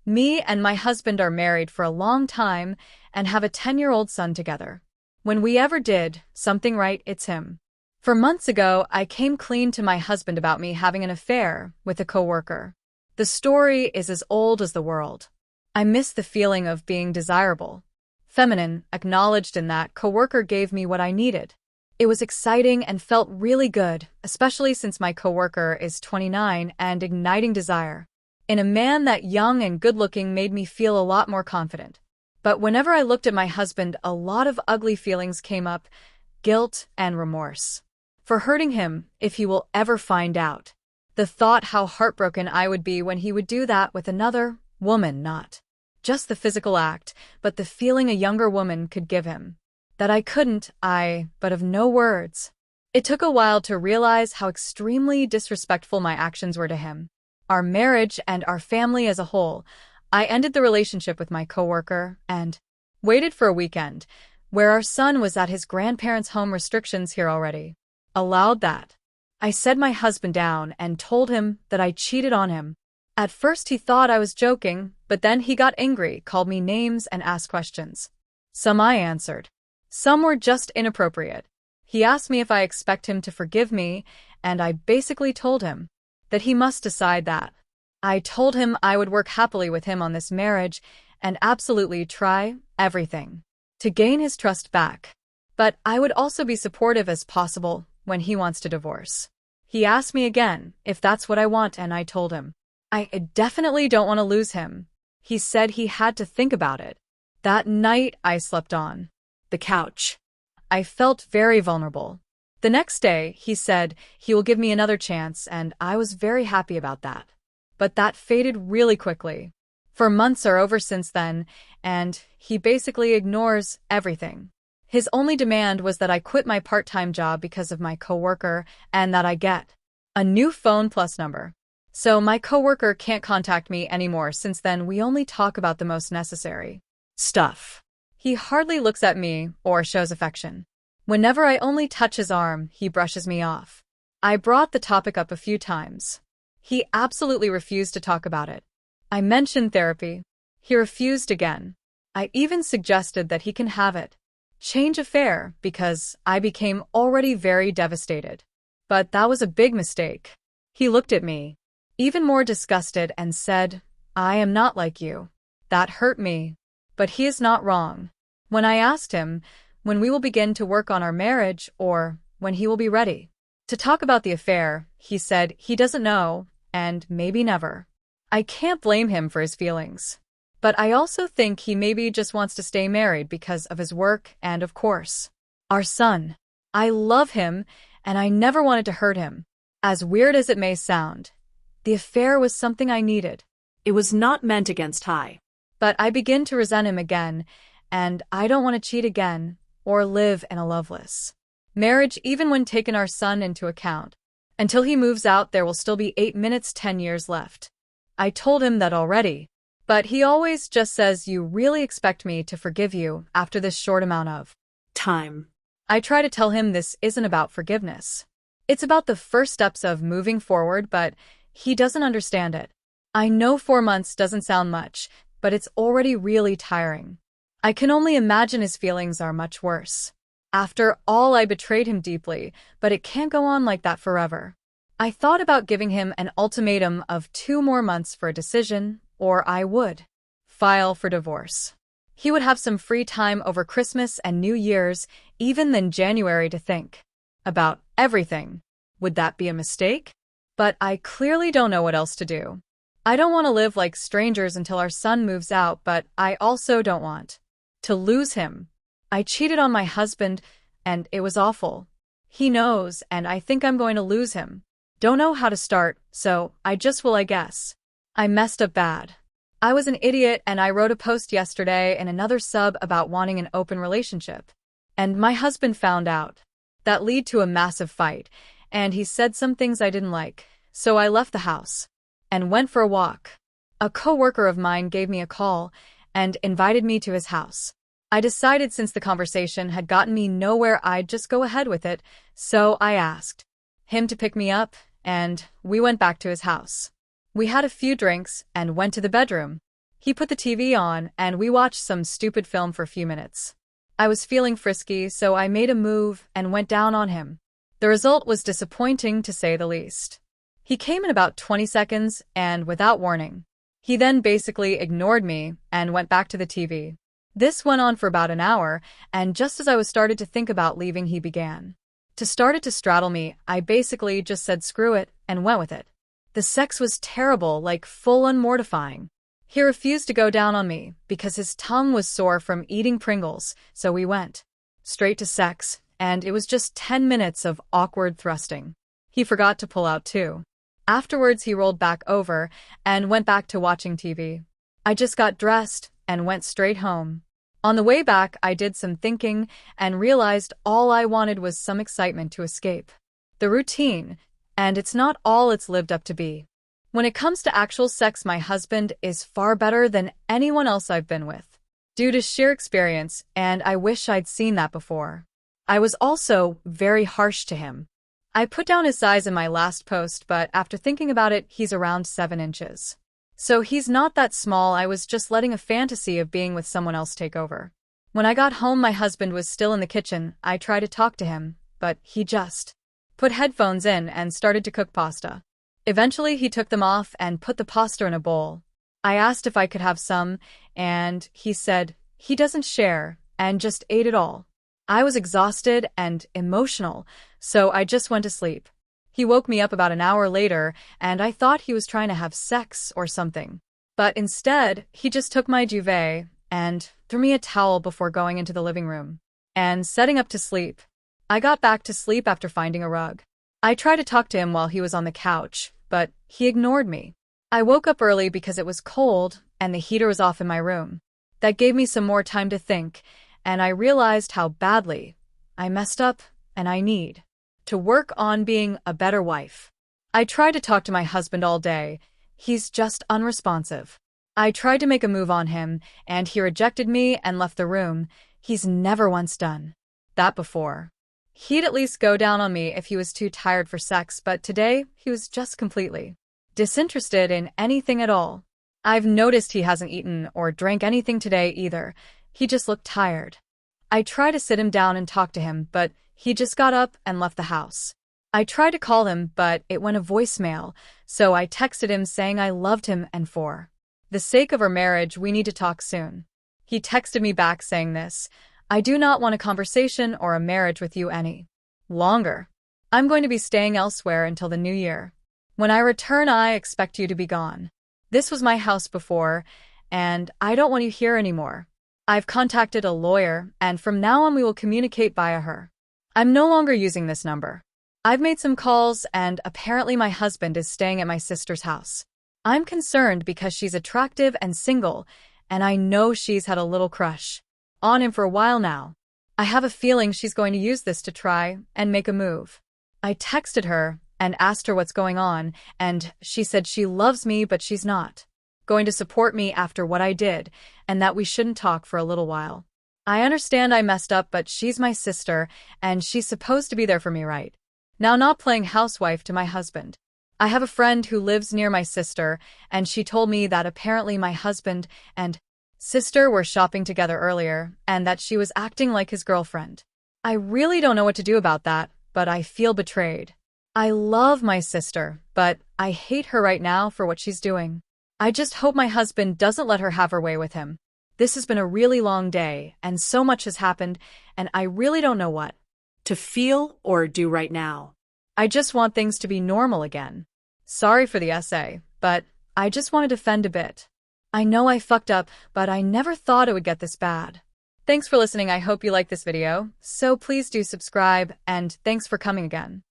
Me and my husband are married for a long time and have a 10-year-old son together. When we ever did something right, it's him. For months ago, I came clean to my husband about me having an affair with a coworker. The story is as old as the world. I miss the feeling of being desirable, feminine, acknowledged, and that coworker gave me what I needed. It was exciting and felt really good, especially since my coworker is 29 and igniting desire in a man that young and good-looking made me feel a lot more confident. But whenever I looked at my husband, a lot of ugly feelings came up, guilt and remorse for hurting him if he will ever find out. The thought how heartbroken I would be when he would do that with another woman, not just the physical act, but the feeling a younger woman could give him. That I couldn't, but of no words. It took a while to realize how extremely disrespectful my actions were to him, our marriage, and our family as a whole. I ended the relationship with my coworker and waited for a weekend where our son was at his grandparents' home. Restrictions here already allowed that. I set my husband down and told him that I cheated on him. At first he thought I was joking, but then he got angry, called me names, and asked questions. Some I answered. Some were just inappropriate. He asked me if I expect him to forgive me, and I basically told him that he must decide that. I told him I would work happily with him on this marriage and absolutely try everything to gain his trust back. But I would also be supportive as possible when he wants to divorce. He asked me again if that's what I want, and I told him I definitely don't want to lose him. He said he had to think about it. That night I slept on the couch. I felt very vulnerable. The next day he said he will give me another chance, and I was very happy about that. But that faded really quickly. For months are over since then, and he basically ignores everything. His only demand was that I quit my part-time job because of my coworker and that I get a new phone plus number. So my coworker can't contact me anymore. Since then, we only talk about the most necessary stuff. He hardly looks at me or shows affection. Whenever I only touch his arm, he brushes me off. I brought the topic up a few times. He absolutely refused to talk about it. I mentioned therapy. He refused again. I even suggested that he can have it. Change affair, because I became already very devastated. But that was a big mistake. He looked at me, even more disgusted, and said, I am not like you. That hurt me. But he is not wrong. When I asked him when we will begin to work on our marriage or when he will be ready to talk about the affair, he said he doesn't know and maybe never. I can't blame him for his feelings. But I also think he maybe just wants to stay married because of his work and, of course, our son. I love him, and I never wanted to hurt him. As weird as it may sound, the affair was something I needed. It was not meant against Ty. But I begin to resent him again, and I don't want to cheat again or live in a loveless marriage, even when taking our son into account. Until he moves out, there will still be 8 minutes, 10 years left. I told him that already. But he always just says, you really expect me to forgive you after this short amount of time. I try to tell him this isn't about forgiveness. It's about the first steps of moving forward, but he doesn't understand it. I know 4 months doesn't sound much, but it's already really tiring. I can only imagine his feelings are much worse. After all, I betrayed him deeply, but it can't go on like that forever. I thought about giving him an ultimatum of 2 more months for a decision, or I would file for divorce. He would have some free time over Christmas and New Year's, even then January, to think about everything. Would that be a mistake? But I clearly don't know what else to do. I don't want to live like strangers until our son moves out, but I also don't want to lose him. I cheated on my husband, and it was awful. He knows, and I think I'm going to lose him. Don't know how to start, so I just will, I guess. I messed up bad. I was an idiot, and I wrote a post yesterday in another sub about wanting an open relationship. And my husband found out. That led to a massive fight, and he said some things I didn't like. So I left the house and went for a walk. A coworker of mine gave me a call and invited me to his house. I decided since the conversation had gotten me nowhere, I'd just go ahead with it, so I asked him to pick me up, and we went back to his house. We had a few drinks and went to the bedroom. He put the TV on, and we watched some stupid film for a few minutes. I was feeling frisky, so I made a move and went down on him. The result was disappointing, to say the least. He came in about 20 seconds, and without warning. He then basically ignored me and went back to the TV. This went on for about an hour, and just as I was started to think about leaving, he began. To start it to straddle me, I basically just said screw it and went with it. The sex was terrible, like full-on mortifying. He refused to go down on me because his tongue was sore from eating Pringles, so we went straight to sex, and it was just 10 minutes of awkward thrusting. He forgot to pull out too. Afterwards, he rolled back over and went back to watching TV. I just got dressed and went straight home. On the way back, I did some thinking and realized all I wanted was some excitement to escape the routine, and it's not all it's lived up to be. When it comes to actual sex, my husband is far better than anyone else I've been with, due to sheer experience, and I wish I'd seen that before. I was also very harsh to him. I put down his size in my last post, but after thinking about it, he's around 7 inches. So he's not that small. I was just letting a fantasy of being with someone else take over. When I got home, my husband was still in the kitchen. I tried to talk to him, but he just put headphones in and started to cook pasta. Eventually, he took them off and put the pasta in a bowl. I asked if I could have some, and he said he doesn't share, and just ate it all. I was exhausted and emotional, so I just went to sleep. He woke me up about an hour later, and I thought he was trying to have sex or something. But instead, he just took my duvet and threw me a towel before going into the living room and setting up to sleep. I got back to sleep after finding a rug. I tried to talk to him while he was on the couch, but he ignored me. I woke up early because it was cold and the heater was off in my room. That gave me some more time to think, and I realized how badly I messed up and I need to work on being a better wife. I tried to talk to my husband all day. He's just unresponsive. I tried to make a move on him, and he rejected me and left the room. He's never once done that before. He'd at least go down on me if he was too tired for sex, but today he was just completely disinterested in anything at all. I've noticed he hasn't eaten or drank anything today either. He just looked tired. I tried to sit him down and talk to him, but he just got up and left the house. I tried to call him, but it went a voicemail, so I texted him saying I loved him and for the sake of our marriage, we need to talk soon. He texted me back saying this: I do not want a conversation or a marriage with you any longer. I'm going to be staying elsewhere until the new year. When I return, I expect you to be gone. This was my house before, and I don't want you here anymore. I've contacted a lawyer, and from now on we will communicate via her. I'm no longer using this number. I've made some calls, and apparently my husband is staying at my sister's house. I'm concerned because she's attractive and single, and I know she's had a little crush on him for a while now. I have a feeling she's going to use this to try and make a move. I texted her and asked her what's going on, and she said she loves me but she's not going to support me after what I did, and that we shouldn't talk for a little while. I understand I messed up, but she's my sister, and she's supposed to be there for me, right? Now, not playing housewife to my husband. I have a friend who lives near my sister, and she told me that apparently my husband and sister were shopping together earlier, and that she was acting like his girlfriend. I really don't know what to do about that, but I feel betrayed. I love my sister, but I hate her right now for what she's doing. I just hope my husband doesn't let her have her way with him. This has been a really long day, and so much has happened, and I really don't know what to feel or do right now. I just want things to be normal again. Sorry for the essay, but I just want to defend a bit. I know I fucked up, but I never thought it would get this bad. Thanks for listening. I hope you liked this video, so please do subscribe, and thanks for coming again.